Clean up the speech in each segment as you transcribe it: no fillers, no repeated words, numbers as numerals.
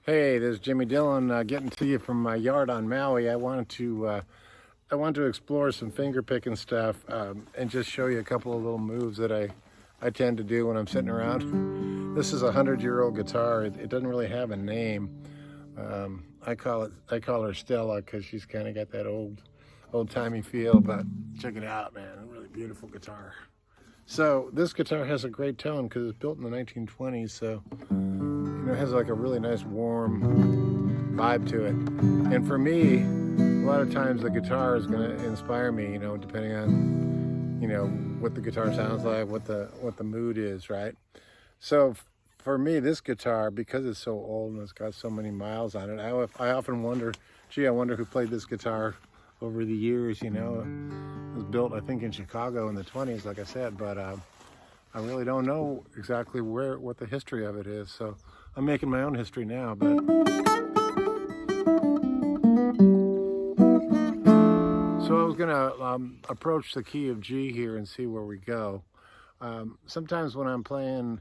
Hey, this is Jimmy Dillon getting to you from my yard on Maui. I wanted to explore some finger picking stuff and just show you a couple of little moves that I tend to do when I'm sitting around. This is a 100-year-old guitar. It doesn't really have a name. I call her Stella because she's kind of got that old-timey feel. But check it out, man! A really beautiful guitar. So this guitar has a great tone because it's built in the 1920s. So it has like a really nice warm vibe to it. And for me, a lot of times the guitar is going to inspire me, depending on, what the guitar sounds like, what the mood is, right? So for me, this guitar, because it's so old and it's got so many miles on it, I often wonder, I wonder who played this guitar over the years, It was built, I think, in Chicago in the 20s, like I said, but I really don't know exactly what the history of it is. So I'm making my own history now, but so I was gonna approach the key of G here and see where we go. Sometimes when I'm playing,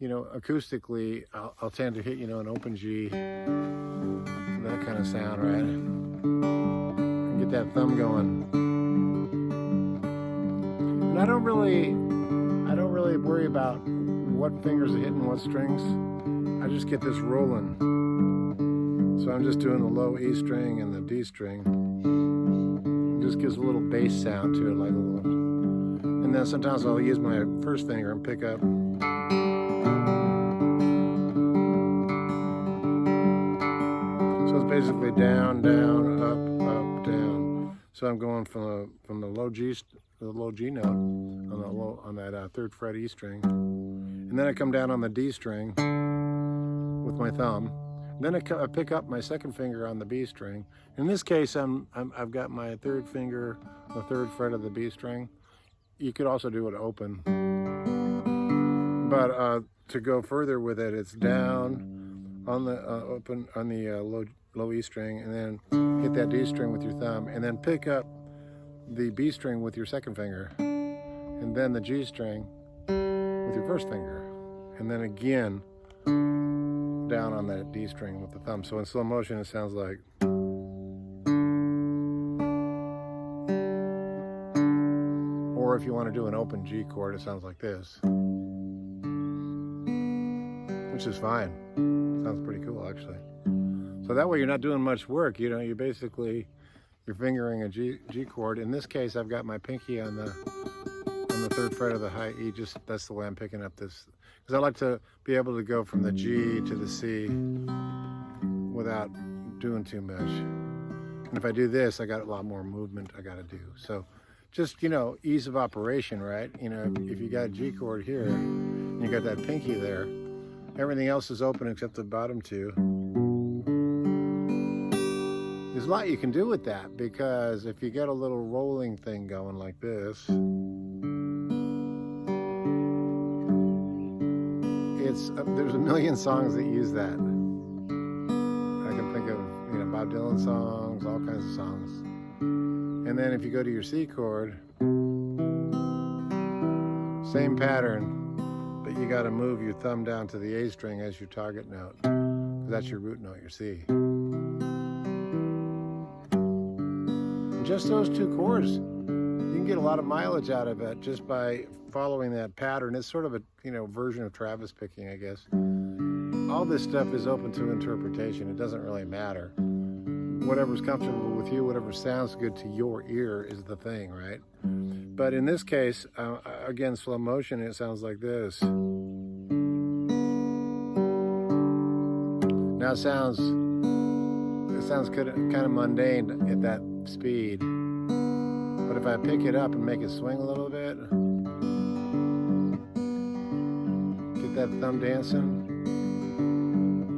acoustically, I'll tend to hit, an open G, that kind of sound, right? And get that thumb going. And I don't really worry about what fingers are hitting what strings. I just get this rolling. So I'm just doing the low E string and the D string. It just gives a little bass sound to it, like a little. And then sometimes I'll use my first finger and pick up. So it's basically down, down, up, up, down. So I'm going from the low G note on that third fret E string, and then I come down on the D string with my thumb. Then I pick up my second finger on the B string. In this case, I've got my third finger, the third fret of the B string. You could also do it open, but to go further with it, it's down on the open on the low E string, and then hit that D string with your thumb, and then pick up the B string with your second finger, and then the G string with your first finger, and then again down on that D string with the thumb. So in slow motion it sounds like, or if you want to do an open G chord, it sounds like this, which is fine. Sounds pretty cool, actually. So that way you're not doing much work, you're fingering a G chord. In this case, I've got my pinky on the third fret of the high E. That's the way I'm picking up this, because I like to be able to go from the G to the C without doing too much. And if I do this, I got a lot more movement I got to do. So just, ease of operation, right? If you got a G chord here and you got that pinky there, everything else is open except the bottom two. There's a lot you can do with that, because if you get a little rolling thing going like this, there's a million songs that use that. I can think of Bob Dylan songs, all kinds of songs. And then if you go to your C chord, same pattern, but you got to move your thumb down to the A string as your target note, because that's your root note, your C. Just those two chords, you can get a lot of mileage out of it just by following that pattern. It's sort of a version of Travis picking, I guess. All this stuff is open to interpretation. It doesn't really matter. Whatever's comfortable with you, whatever sounds good to your ear is the thing, right? But in this case, again, slow motion, it sounds like this. Now it sounds kind of mundane at that speed, but if I pick it up and make it swing a little bit, get that thumb dancing,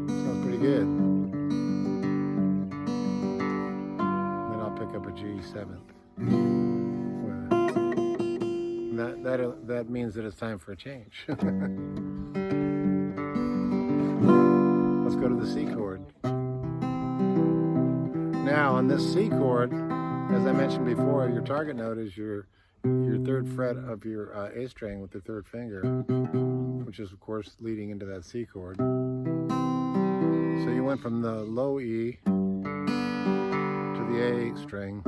sounds pretty good. And then I'll pick up a G7th. That means that it's time for a change. Let's go to the C chord. Now on this C chord, as I mentioned before, your target note is your third fret of your A string with the third finger, which is of course leading into that C chord. So you want went from the low E to the A string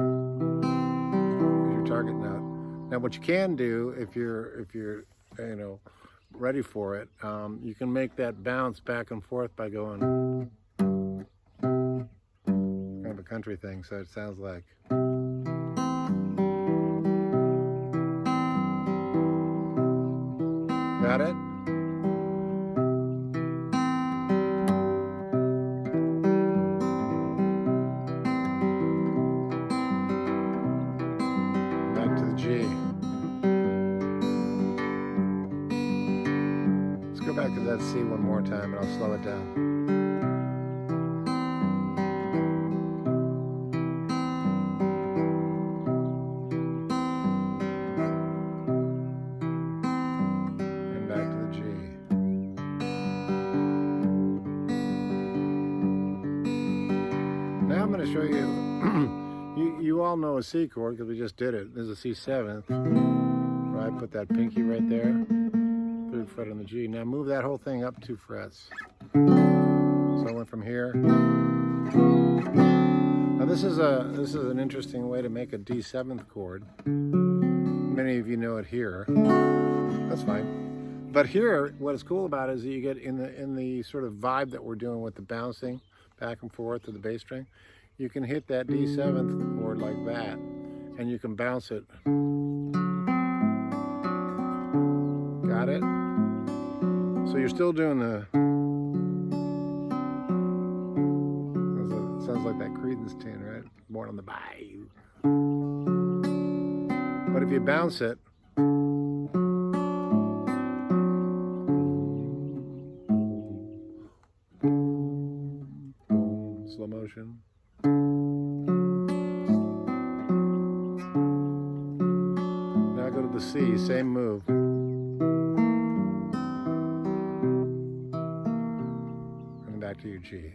as your target note. Now, what you can do if you're ready for it, you can make that bounce back and forth by going kind of a country thing, so it sounds like. Got it? Back to the G. Let's go back to that C one more time, and I'll slow it down. Now I'm going to show you, you all know a C chord because we just did it. There's a C7th, where I put that pinky right there, 3rd fret on the G. Now move that whole thing up 2 frets. So I went from here. Now this is an interesting way to make a D7th chord. Many of you know it here. That's fine. But here, what is cool about it is that you get in the sort of vibe that we're doing with the bouncing back and forth to the bass string, you can hit that D7th chord like that, and you can bounce it. Got it? So you're still doing the, sounds like that Creedence tune, right? Born on the Bayou. But if you bounce it, slow motion. Now go to the C, same move. And back to your G.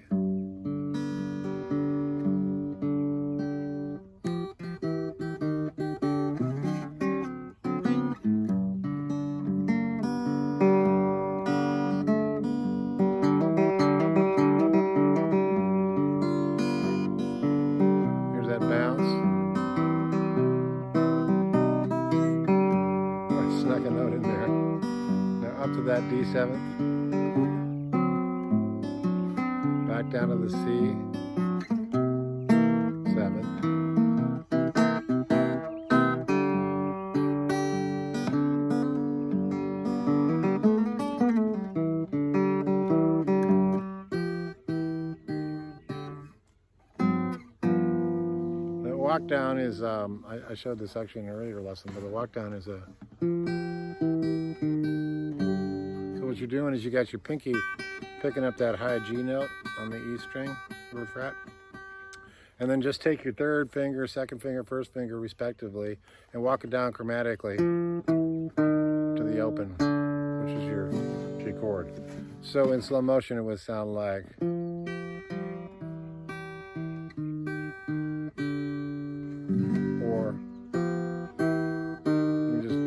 Snuck a note in there. Now up to that D7th. Back down to the C7th. The walk down is, I showed this actually in an earlier lesson, but the walk down is a, so what you're doing is you got your pinky picking up that high G note on the E string, 3rd fret, and then just take your 3rd finger, 2nd finger, 1st finger respectively, and walk it down chromatically to the open, which is your G chord. So in slow motion it would sound like, or you just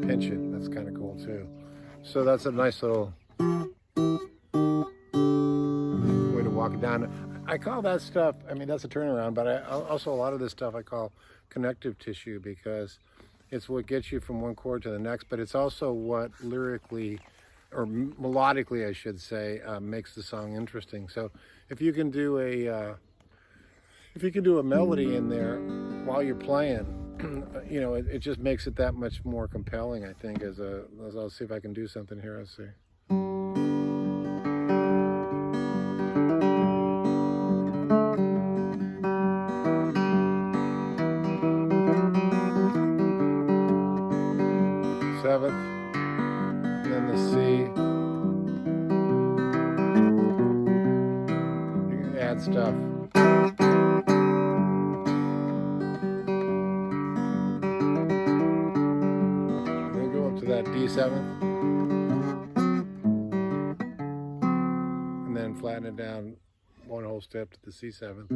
pinch it. That's kind of cool too. So that's a nice little way to walk it down. I call that stuff, I mean, that's a turnaround, but also a lot of this stuff I call connective tissue, because it's what gets you from one chord to the next, but it's also what lyrically, or melodically I should say, makes the song interesting. So if you can do a melody in there while you're playing, you know, it just makes it that much more compelling, I think. I'll see if I can do something here. Let's see. Seventh, then the C. You can add stuff. That D7th, and then flatten it down one whole step to the C7th.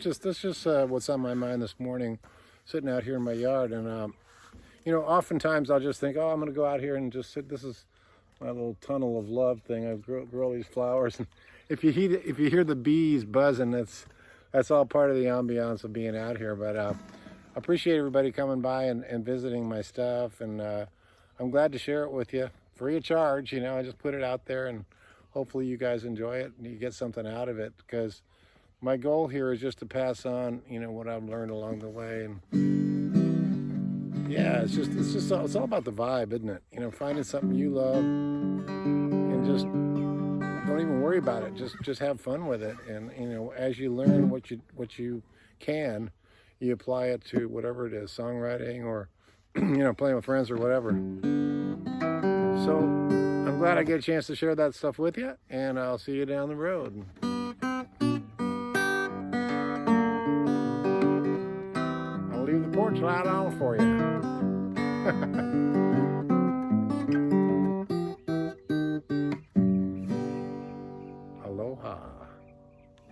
that's just what's on my mind this morning, sitting out here in my yard. And you know, oftentimes I'll just think, oh, I'm going to go out here and just sit. This is my little tunnel of love thing. I grow these flowers, and if you hear the bees buzzing, that's all part of the ambiance of being out here. But I appreciate everybody coming by and visiting my stuff, and I'm glad to share it with you free of charge. You know, I just put it out there, and hopefully you guys enjoy it and you get something out of it, because my goal here is just to pass on, you know, what I've learned along the way. And yeah, it's all about the vibe, isn't it? You know, finding something you love and just don't even worry about it. Just have fun with it. And you know, as you learn what you can, you apply it to whatever it is, songwriting or you know, playing with friends or whatever. So I'm glad I get a chance to share that stuff with you, and I'll see you down the road. I'll leave the porch light on for you.